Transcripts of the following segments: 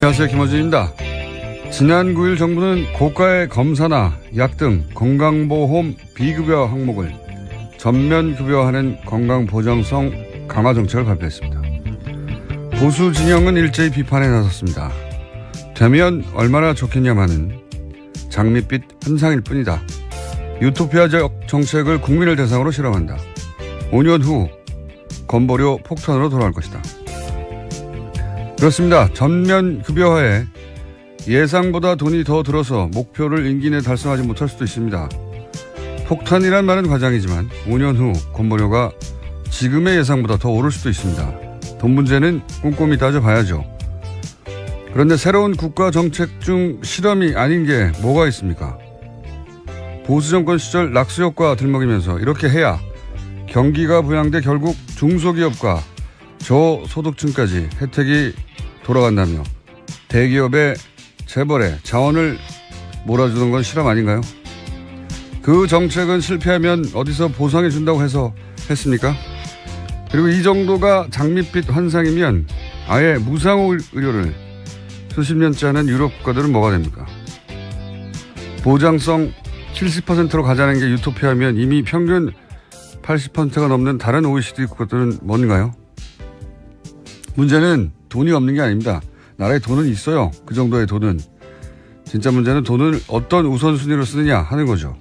안녕하세요, 김어준입니다. 지난 9일 정부는 고가의 검사나 약 등 건강보험 비급여 항목을 전면 급여하는 건강보장성 강화 정책을 발표했습니다. 보수 진영은 일제히 비판에 나섰습니다. 되면 얼마나 좋겠냐마는 장밋빛 환상일 뿐이다. 유토피아적 정책을 국민을 대상으로 실험한다. 5년 후 건보료 폭탄으로 돌아갈 것이다. 그렇습니다. 전면 급여화에 예상보다 돈이 더 들어서 목표를 임기 내에 달성하지 못할 수도 있습니다. 폭탄이란 말은 과장이지만 5년 후 건보료가 지금의 예상보다 더 오를 수도 있습니다. 돈 문제는 꼼꼼히 따져봐야죠. 그런데 새로운 국가 정책 중 실험이 아닌 게 뭐가 있습니까? 보수 정권 시절 낙수 효과 들먹이면서 이렇게 해야 경기가 부양돼 결국 중소기업과 저소득층까지 혜택이 돌아간다며 대기업의 재벌에 자원을 몰아주는 건 실험 아닌가요? 그 정책은 실패하면 어디서 보상해 준다고 해서 했습니까? 그리고 이 정도가 장밋빛 환상이면 아예 무상 의료를 수십 년째 하는 유럽 국가들은 뭐가 됩니까? 보장성 70%로 가자는 게 유토피아면 이미 평균 80%가 넘는 다른 OECD 국가들은 뭔가요? 문제는 돈이 없는 게 아닙니다. 나라에 돈은 있어요. 그 정도의 돈은. 진짜 문제는 돈을 어떤 우선순위로 쓰느냐 하는 거죠.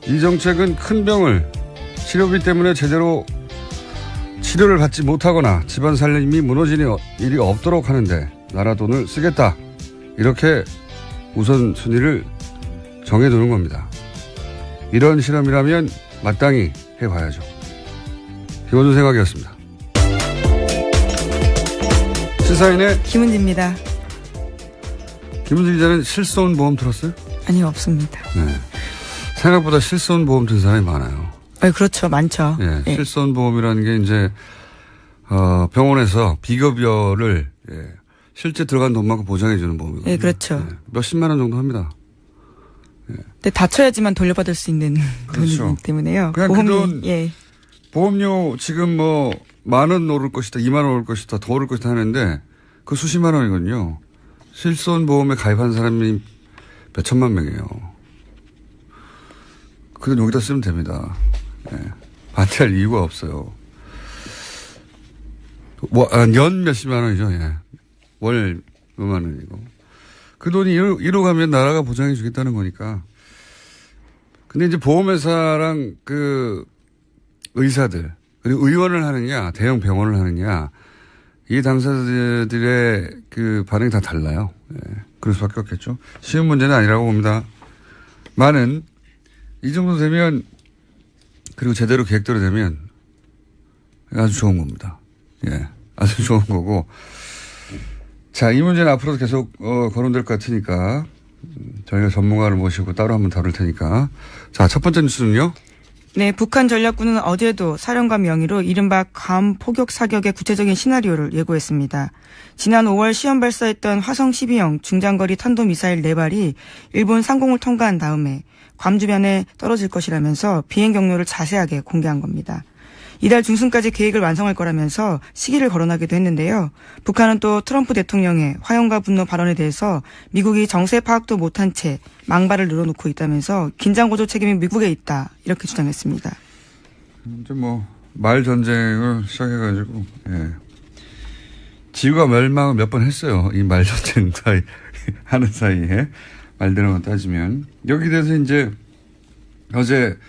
이 정책은 큰 병을 치료비 때문에 제대로 치료를 받지 못하거나 집안 살림이 무너지는 일이 없도록 하는데 나라 돈을 쓰겠다. 이렇게 우선순위를 정해두는 겁니다. 이런 실험이라면 마땅히 해봐야죠. 김어준 생각이었습니다. 시사인의 김은지입니다. 김은지 기자는 실손보험 들었어요? 아니요, 없습니다. 네. 생각보다 실손보험 든 사람이 많아요. 그렇죠. 많죠. 예, 예. 실손보험이라는 게 이제 병원에서 비급여를 실제 들어간 돈만큼 보장해 주는 보험이거든요. 예, 그렇죠. 몇십만 원 정도 합니다. 근데 다쳐야지만 돌려받을 수 있는 그렇죠. 돈이기 때문에요. 그냥 보험이, 그 돈, 예. 보험료 지금 뭐 10,000원 오를 것이다, 20,000원 오를 것이다, 더 오를 것이다 하는데 그 수십만 원이거든요. 실손보험에 가입한 사람이 몇천만 명이에요. 그 돈 여기다 쓰면 됩니다. 예. 반대할 이유가 없어요. 연 몇십만 원이죠. 예. 월 몇만 원이고. 그 돈이 이로 가면 나라가 보장해 주겠다는 거니까. 근데 이제 보험회사랑 그 의사들, 그리고 의원을 하느냐, 대형 병원을 하느냐, 이 당사자들의 그 반응이 다 달라요. 예. 그럴 수밖에 없겠죠. 쉬운 문제는 아니라고 봅니다. 많은, 이 정도 되면, 그리고 제대로 계획대로 되면 아주 좋은 겁니다. 예. 아주 좋은 거고. 자, 이 문제는 앞으로도 계속, 거론될 것 같으니까, 저희가 전문가를 모시고 따로 한번 다룰 테니까. 자, 첫 번째 뉴스는요? 네, 북한 전략군은 어제도 사령관 명의로 이른바 괌 포격 사격의 구체적인 시나리오를 예고했습니다. 지난 5월 시험 발사했던 화성 12형 중장거리 탄도미사일 4발이 일본 상공을 통과한 다음에 괌 주변에 떨어질 것이라면서 비행 경로를 자세하게 공개한 겁니다. 이달 중순까지 계획을 완성할 거라면서 시기를 거론하기도 했는데요. 북한은 또 트럼프 대통령의 화용과 분노 발언에 대해서 미국이 정세 파악도 못한 채 망발을 늘어놓고 있다면서 긴장 고조 책임이 미국에 있다 이렇게 주장했습니다. 이제 말 전쟁을 시작해가지고 지구가 멸망을 몇 번 했어요. 이 말 전쟁 하는 사이에 말대로만 따지면 여기 대해서 이제 어제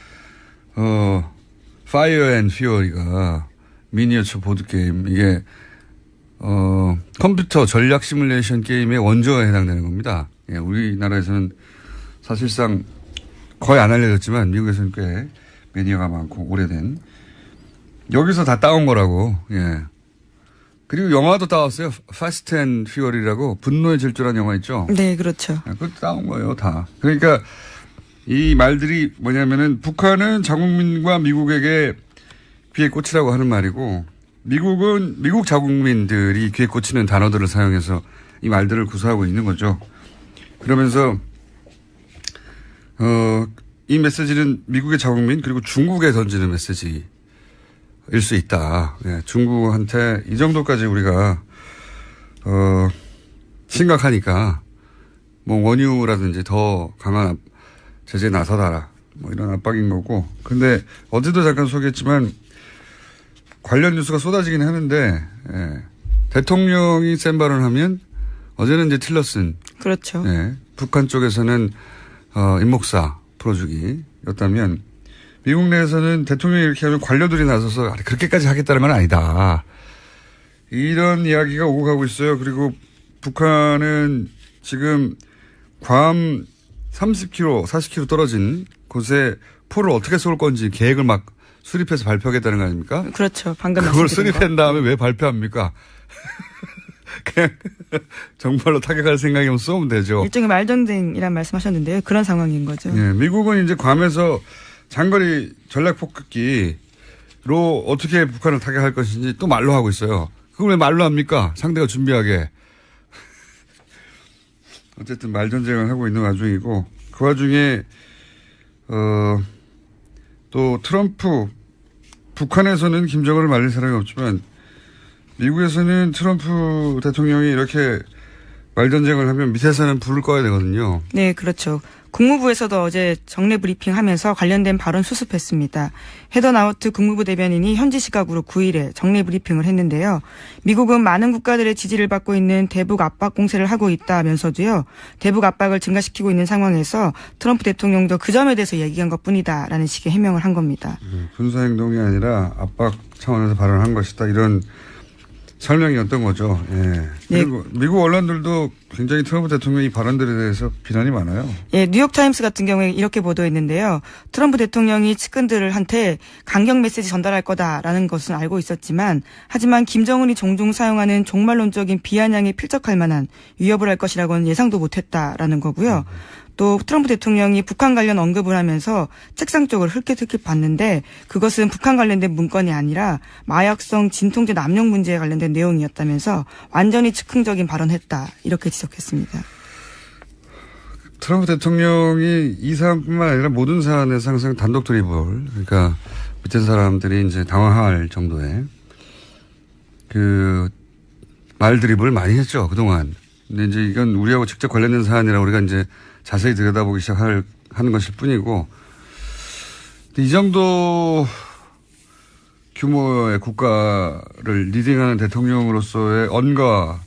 파이어 앤 퓨어리가 미니어처 보드게임, 이게, 컴퓨터 전략 시뮬레이션 게임의 원조에 해당되는 겁니다. 예, 우리나라에서는 사실상 거의 안 알려졌지만 미국에서는 꽤 매니아가 많고 오래된. 여기서 다 따온 거라고, 예. 그리고 영화도 따왔어요. 파스트 앤 퓨어리라고 분노의 질주라는 영화 있죠? 네, 그렇죠. 예, 그것도 따온 거예요, 다. 그러니까 이 말들이 뭐냐면은 북한은 자국민과 미국에게 귀에 꽂히라고 하는 말이고 미국은 미국 자국민들이 귀에 꽂히는 단어들을 사용해서 이 말들을 구사하고 있는 거죠. 그러면서 이 메시지는 미국의 자국민 그리고 중국에 던지는 메시지일 수 있다. 예, 중국한테 이 정도까지 우리가 심각하니까 뭐 원유라든지 더 강한 제재에 나서달라 뭐 이런 압박인 거고. 근데 어제도 잠깐 소개했지만 관련 뉴스가 쏟아지긴 하는데 예. 대통령이 센 발언하면 어제는 이제 틸러슨. 그렇죠. 예. 북한 쪽에서는 임목사 풀어주기였다면 미국 내에서는 대통령이 이렇게 하면 관료들이 나서서 그렇게까지 하겠다는 건 아니다. 이런 이야기가 오고 가고 있어요. 그리고 북한은 지금 괌 30km, 40km 떨어진 곳에 포를 어떻게 쏠 건지 계획을 막 수립해서 발표하겠다는 거 아닙니까? 그렇죠. 방금 그걸 수립한 다음에 왜 발표합니까? 그냥 정말로 타격할 생각이면 쏘면 되죠. 일종의 말전쟁이란 말씀하셨는데요. 그런 상황인 거죠. 예, 미국은 이제 괌에서 장거리 전략폭격기로 어떻게 북한을 타격할 것인지 또 말로 하고 있어요. 그걸 왜 말로 합니까? 상대가 준비하게. 어쨌든 말전쟁을 하고 있는 와중이고 그 와중에 또 트럼프 북한에서는 김정은을 말릴 사람이 없지만 미국에서는 트럼프 대통령이 이렇게 말전쟁을 하면 밑에서는 불을 꺼야 되거든요. 네, 그렇죠. 국무부에서도 어제 정례 브리핑하면서 관련된 발언 수습했습니다. 헤더 나우트 국무부 대변인이 현지 시각으로 9일에 정례 브리핑을 했는데요. 미국은 많은 국가들의 지지를 받고 있는 대북 압박 공세를 하고 있다면서도요. 대북 압박을 증가시키고 있는 상황에서 트럼프 대통령도 그 점에 대해서 얘기한 것뿐이다라는 식의 해명을 한 겁니다. 군사행동이 아니라 압박 차원에서 발언한 것이다. 이런 설명이었던 거죠. 예. 그리고 네. 미국 언론들도 굉장히 트럼프 대통령의 발언들에 대해서 비난이 많아요. 예, 뉴욕타임스 같은 경우에 이렇게 보도했는데요. 트럼프 대통령이 측근들한테 강경 메시지 전달할 거다라는 것은 알고 있었지만 하지만 김정은이 종종 사용하는 종말론적인 비아냥에 필적할 만한 위협을 할 것이라고는 예상도 못했다라는 거고요. 또 트럼프 대통령이 북한 관련 언급을 하면서 책상 쪽을 흘끗흘끗 봤는데 그것은 북한 관련된 문건이 아니라 마약성 진통제 남용 문제에 관련된 내용이었다면서 완전히 즉흥적인 발언했다 이렇게 지적했습니다. 트럼프 대통령이 이 사안뿐만 아니라 모든 사안에서 항상 단독 드리블 그러니까 밑에 사람들이 이제 당황할 정도의 그 말 드리블을 많이 했죠 그동안. 근데 이제 이건 우리하고 직접 관련된 사안이라 우리가 이제 자세히 들여다보기 하는 것일 뿐이고 이 정도 규모의 국가를 리딩하는 대통령으로서의 언가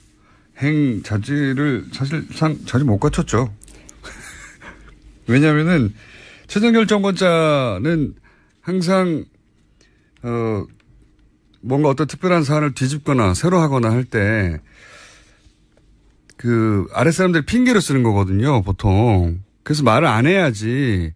행 자질을 사실상 자주 못 갖췄죠. 왜냐하면은 최종결정권자는 항상 뭔가 어떤 특별한 사안을 뒤집거나 새로 하거나 할 때 그 아랫사람들이 핑계로 쓰는 거거든요, 보통. 그래서 말을 안 해야지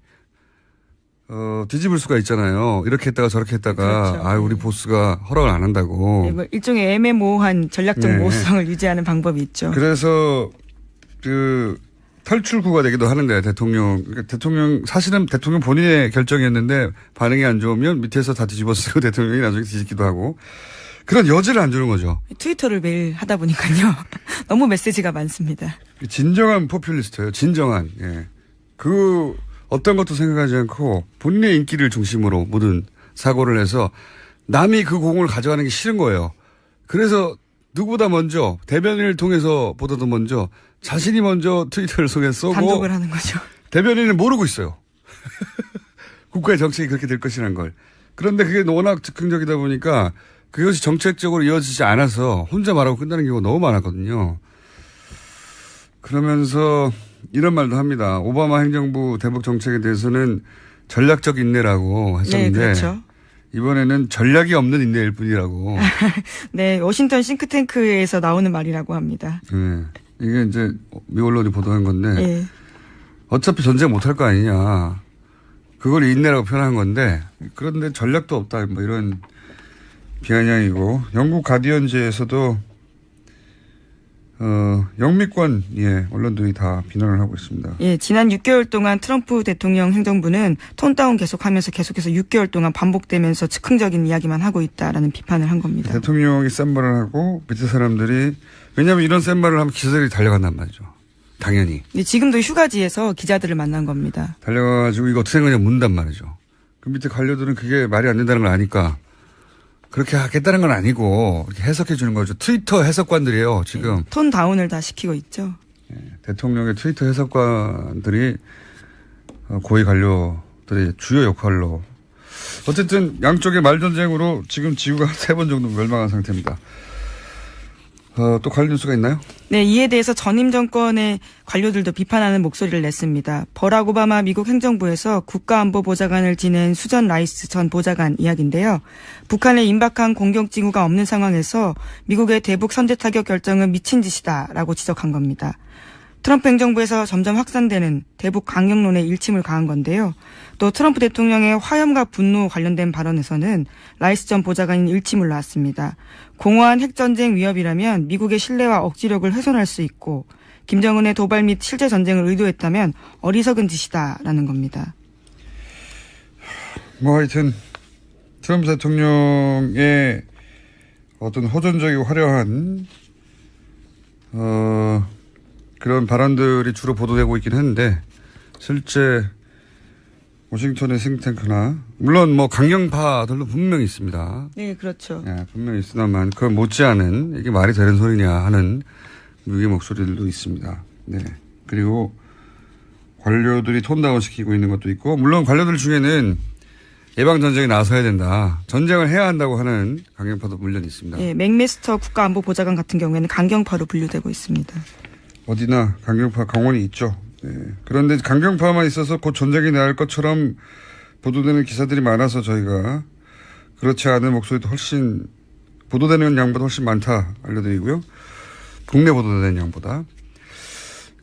뒤집을 수가 있잖아요. 이렇게 했다가 저렇게 했다가 그렇죠. 아, 우리 보스가 허락을 안 한다고. 네, 뭐 일종의 애매모호한 전략적 네. 모호성을 유지하는 방법이 있죠. 그래서 그 탈출구가 되기도 하는데 대통령 사실은 대통령 본인의 결정이었는데 반응이 안 좋으면 밑에서 다 뒤집어 쓰고 대통령이 나중에 뒤집기도 하고 그런 여지를 안 주는 거죠. 트위터를 매일 하다 보니까요. 너무 메시지가 많습니다. 진정한 포퓰리스트예요. 진정한. 예. 그 어떤 것도 생각하지 않고 본인의 인기를 중심으로 모든 사고를 해서 남이 그 공을 가져가는 게 싫은 거예요. 그래서 누구보다 먼저 대변인을 통해서 보다도 먼저 자신이 먼저 트위터를 속에 쏘고 단독을 하는 거죠. 대변인은 모르고 있어요. 국가의 정책이 그렇게 될 것이라는 걸. 그런데 그게 워낙 즉흥적이다 보니까 그것이 정책적으로 이어지지 않아서 혼자 말하고 끝나는 경우가 너무 많았거든요. 그러면서 이런 말도 합니다. 오바마 행정부 대북 정책에 대해서는 전략적 인내라고 했었는데 네, 그렇죠. 이번에는 전략이 없는 인내일 뿐이라고. 네, 워싱턴 싱크탱크에서 나오는 말이라고 합니다. 네, 이게 이제 미 언론이 보도한 건데 네. 어차피 전쟁 못할 거 아니냐. 그걸 인내라고 표현한 건데 그런데 전략도 없다. 뭐 이런 비아냥이고 영국 가디언지에서도 영미권 언론들이 다 비난을 하고 있습니다. 예, 지난 6개월 동안 트럼프 대통령 행정부는 톤다운 계속하면서 계속해서 6개월 동안 반복되면서 즉흥적인 이야기만 하고 있다라는 비판을 한 겁니다. 대통령이 센 말을 하고 밑에 사람들이 왜냐하면 이런 센 말을 하면 기자들이 달려간단 말이죠. 당연히. 네, 지금도 휴가지에서 기자들을 만난 겁니다. 달려가지고 이거 어떻게 생각하냐 묻는단 말이죠. 그 밑에 관료들은 그게 말이 안 된다는 걸 아니까 그렇게 하겠다는 건 아니고 이렇게 해석해 주는 거죠. 트위터 해석관들이에요, 지금. 톤 다운을 다 시키고 있죠. 대통령의 트위터 해석관들이 고위 관료들의 주요 역할로. 어쨌든 양쪽의 말전쟁으로 지금 지구가 3번 정도 멸망한 상태입니다. 또 관련 뉴스가 있나요? 네, 이에 대해서 전임 정권의 관료들도 비판하는 목소리를 냈습니다. 버락 오바마 미국 행정부에서 국가안보보좌관을 지낸 수전 라이스 전 보좌관 이야기인데요. 북한의 임박한 공격 징후가 없는 상황에서 미국의 대북 선제 타격 결정은 미친 짓이다라고 지적한 겁니다. 트럼프 행정부에서 점점 확산되는 대북 강경론에 일침을 가한 건데요. 또 트럼프 대통령의 화염과 분노 관련된 발언에서는 라이스 전 보좌관인 일침을 놨습니다. 공허한 핵전쟁 위협이라면 미국의 신뢰와 억지력을 훼손할 수 있고 김정은의 도발 및 실제 전쟁을 의도했다면 어리석은 짓이다라는 겁니다. 뭐 하여튼 트럼프 대통령의 어떤 호전적이고 화려한 그런 발언들이 주로 보도되고 있긴 했는데 실제 워싱턴의 싱탱크나 물론 뭐 강경파들도 분명히 있습니다. 네, 그렇죠. 예, 분명히 있으나만 그 못지않은 이게 말이 되는 소리냐 하는 미국의 목소리들도 있습니다. 네. 그리고 관료들이 톤다운 시키고 있는 것도 있고 물론 관료들 중에는 예방전쟁에 나서야 된다. 전쟁을 해야 한다고 하는 강경파도 물론 있습니다. 네, 맥메스터 국가안보보좌관 같은 경우에는 강경파로 분류되고 있습니다. 어디나 강경파 강원이 있죠. 네. 그런데 강경파만 있어서 곧 전쟁이 날 것처럼 보도되는 기사들이 많아서 저희가 그렇지 않은 목소리도 훨씬 보도되는 양보다 훨씬 많다 알려드리고요. 국내 보도되는 양보다.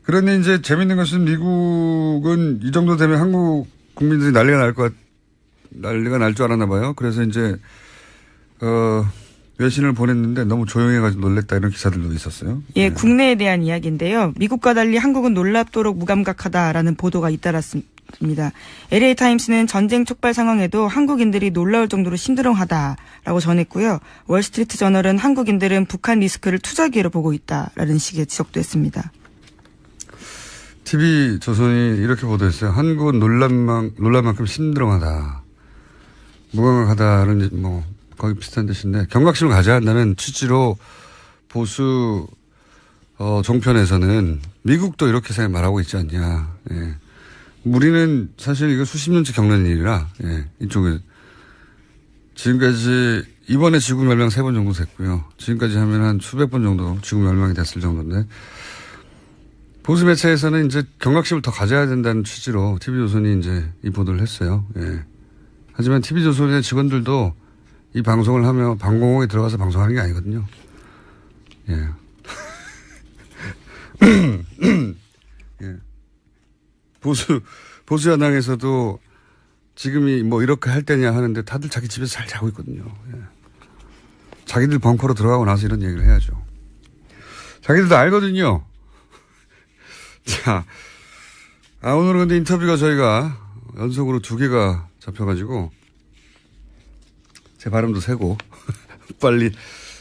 그런데 이제 재밌는 것은 미국은 이 정도 되면 한국 국민들이 난리가 날 줄 알았나 봐요. 그래서 이제 외신을 보냈는데 너무 조용해가지고 놀랬다 이런 기사들도 있었어요. 예, 네. 국내에 대한 이야기인데요. 미국과 달리 한국은 놀랍도록 무감각하다라는 보도가 잇따랐습니다. LA타임스는 전쟁 촉발 상황에도 한국인들이 놀라울 정도로 심드렁하다라고 전했고요. 월스트리트 저널은 한국인들은 북한 리스크를 투자 기회로 보고 있다라는 식의 지적도 했습니다. TV조선이 이렇게 보도했어요. 한국은 놀랄 만큼 심드렁하다. 무감각하다는 뭐 거의 비슷한 뜻인데 경각심을 가져야 한다는 취지로 보수 종편에서는 미국도 이렇게 말하고 있지 않냐. 예. 우리는 사실 이거 수십 년째 겪는 일이라 이쪽에 지금까지 이번에 지구 멸망 3번 정도 됐고요. 지금까지 하면 한 수백 번 정도 지구 멸망이 됐을 정도인데 보수 매체에서는 이제 경각심을 더 가져야 된다는 취지로 TV조선이 이제 이 보도를 했어요. 예. 하지만 TV조선의 직원들도 이 방송을 하며 방공호에 들어가서 방송하는 게 아니거든요. 예. 예. 보수 야당에서도 지금이 뭐 이렇게 할 때냐 하는데 다들 자기 집에서 잘 자고 있거든요. 예. 자기들 벙커로 들어가고 나서 이런 얘기를 해야죠. 자기들도 알거든요. 자, 오늘은 근데 인터뷰가 저희가 연속으로 2개가 잡혀가지고 제 발음도 세고 빨리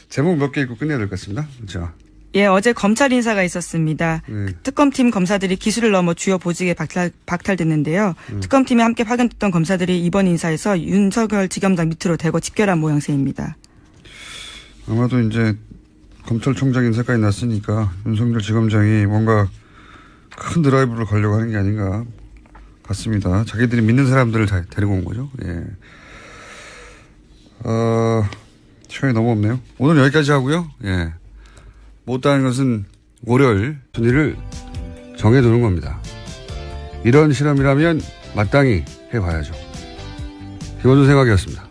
제목 몇 개 읽고 끝내야 될 것 같습니다. 자. 예, 어제 검찰 인사가 있었습니다. 네. 특검팀 검사들이 기술을 넘어 주요 보직에 박탈됐는데요. 특검팀에 함께 파견됐던 검사들이 이번 인사에서 윤석열 지검장 밑으로 대거 집결한 모양새입니다. 아마도 이제 검찰총장 인사까지 났으니까 윤석열 지검장이 뭔가 큰 드라이브를 걸려고 하는 게 아닌가 같습니다. 자기들이 믿는 사람들을 데리고 온 거죠. 예. 시간이 너무 없네요. 오늘 여기까지 하고요. 예. 못다한 것은 월요일 순위를 정해두는 겁니다. 이런 실험이라면 마땅히 해봐야죠. 김원준 생각이었습니다.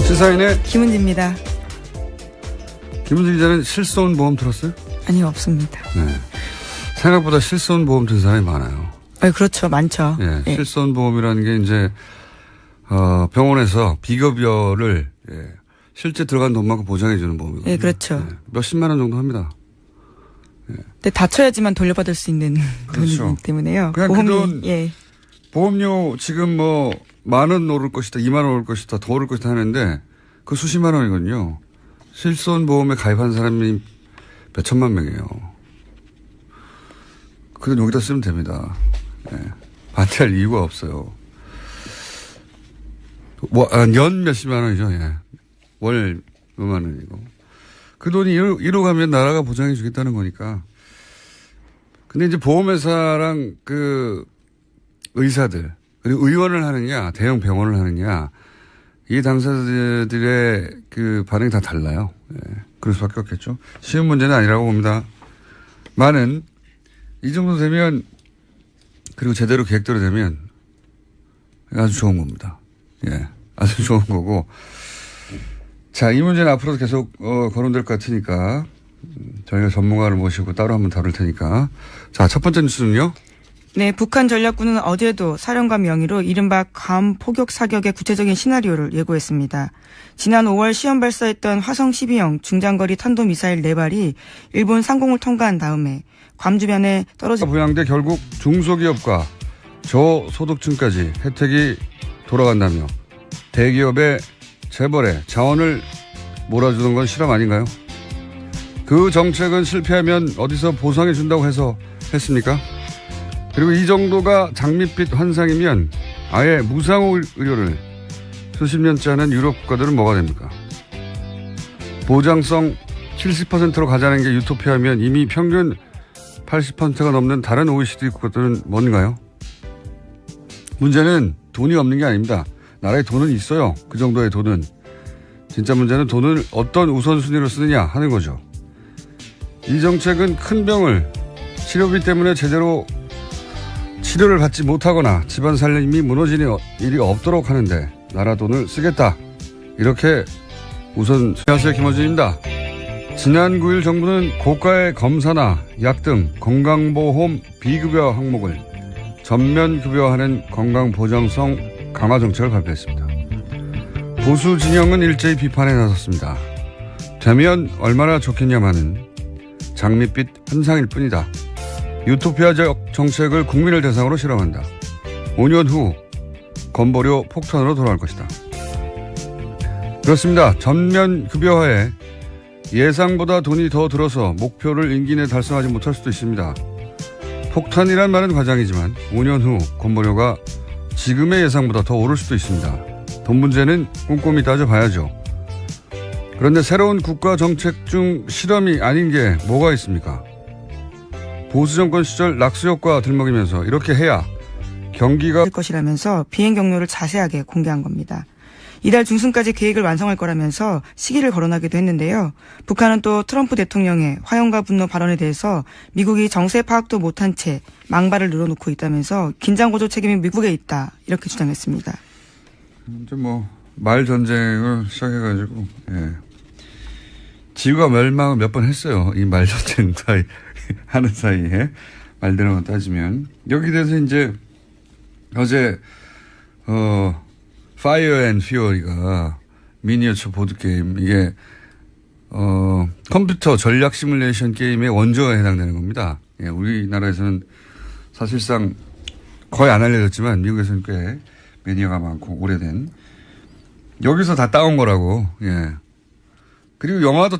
시사인의 김은지입니다. 김은지 기자는 실손보험 들었어요? 아니요, 없습니다. 네. 생각보다 실손보험 든 사람이 많아요. 네, 그렇죠. 많죠. 예, 예. 실손보험이라는 게 이제 병원에서 비급여를 실제 들어간 돈만큼 보장해 주는 보험이거든요. 예, 그렇죠. 몇십만 원 정도 합니다. 근데 다쳐야지만 돌려받을 수 있는 그렇죠. 돈이기 때문에요. 그냥 보험이, 그 돈, 예. 보험료 지금 뭐 10,000원 오를 것이다, 20,000원 오를 것이다, 더 오를 것이다 하는데 그 수십만 원이거든요. 실손보험에 가입한 사람이 몇 천만 명이에요. 그건 여기다 쓰면 됩니다. 반대할 이유가 없어요. 연 몇십만 원이죠. 예. 월 몇만 원이고. 그 돈이 이로 가면 나라가 보장해 주겠다는 거니까. 근데 이제 보험회사랑 그 의사들, 그리고 의원을 하느냐, 대형 병원을 하느냐, 이 당사자들의 그 반응이 다 달라요. 예. 그럴 수밖에 없겠죠. 쉬운 문제는 아니라고 봅니다. 많은, 이 정도 되면, 그리고 제대로 계획대로 되면 아주 좋은 겁니다. 예. 아주 좋은 거고. 자, 이 문제는 앞으로도 계속, 거론될 것 같으니까, 저희가 전문가를 모시고 따로 한번 다룰 테니까. 자, 첫 번째 뉴스는요? 네, 북한 전략군은 어제도 사령과 명의로 이른바 괌 포격 사격의 구체적인 시나리오를 예고했습니다. 지난 5월 시험 발사했던 화성 12형 중장거리 탄도미사일 4발이 일본 상공을 통과한 다음에 괌 주변에 떨어진 부양돼 결국 중소기업과 저소득층까지 혜택이 돌아간다며 대기업의 재벌에 자원을 몰아주는 건 실험 아닌가요? 그 정책은 실패하면 어디서 보상해 준다고 해서 했습니까? 그리고 이 정도가 장밋빛 환상이면 아예 무상 의료를 수십 년째 하는 유럽 국가들은 뭐가 됩니까? 보장성 70%로 가자는 게 유토피아면 이미 평균 80%가 넘는 다른 OECD 국가들은 뭔가요? 문제는 돈이 없는 게 아닙니다. 나라에 돈은 있어요. 그 정도의 돈은. 진짜 문제는 돈을 어떤 우선순위로 쓰느냐 하는 거죠. 이 정책은 큰 병을 치료비 때문에 제대로 치료를 받지 못하거나 집안 살림이 무너지는 일이 없도록 하는데 나라 돈을 쓰겠다. 이렇게 우선 안녕하세요. 김어준입니다. 지난 9일 정부는 고가의 검사나 약 등 건강보험 비급여 항목을 전면 급여하는 건강보장성 강화 정책을 발표했습니다. 보수 진영은 일제히 비판에 나섰습니다. 되면 얼마나 좋겠냐마는 장밋빛 환상일 뿐이다. 유토피아적 정책을 국민을 대상으로 실험한다. 5년 후 건보료 폭탄으로 돌아갈 것이다. 그렇습니다. 전면 급여화에 예상보다 돈이 더 들어서 목표를 임기 내에 달성하지 못할 수도 있습니다. 폭탄이란 말은 과장이지만 5년 후 건보료가 지금의 예상보다 더 오를 수도 있습니다. 돈 문제는 꼼꼼히 따져봐야죠. 그런데 새로운 국가 정책 중 실험이 아닌 게 뭐가 있습니까? 보수 정권 시절 낙수 효과 들먹이면서 이렇게 해야 경기가 될 것이라면서 비행 경로를 자세하게 공개한 겁니다. 이달 중순까지 계획을 완성할 거라면서 시기를 거론하기도 했는데요. 북한은 또 트럼프 대통령의 화용과 분노 발언에 대해서 미국이 정세 파악도 못한 채 망발을 늘어놓고 있다면서 긴장 고조 책임이 미국에 있다 이렇게 주장했습니다. 이제 말 전쟁을 시작해가지고 지구가 멸망을 몇 번 했어요. 이 말 전쟁 사이 하는 사이에 말대로만 따지면 여기 대해서 이제 어제 파이어 앤 퓨어리가 미니어처 보드게임 이게 컴퓨터 전략 시뮬레이션 게임의 원조에 해당되는 겁니다. 예, 우리나라에서는 사실상 거의 안 알려졌지만 미국에서는 꽤 매니아가 많고 오래된 여기서 다 따온 거라고. 예. 그리고 영화도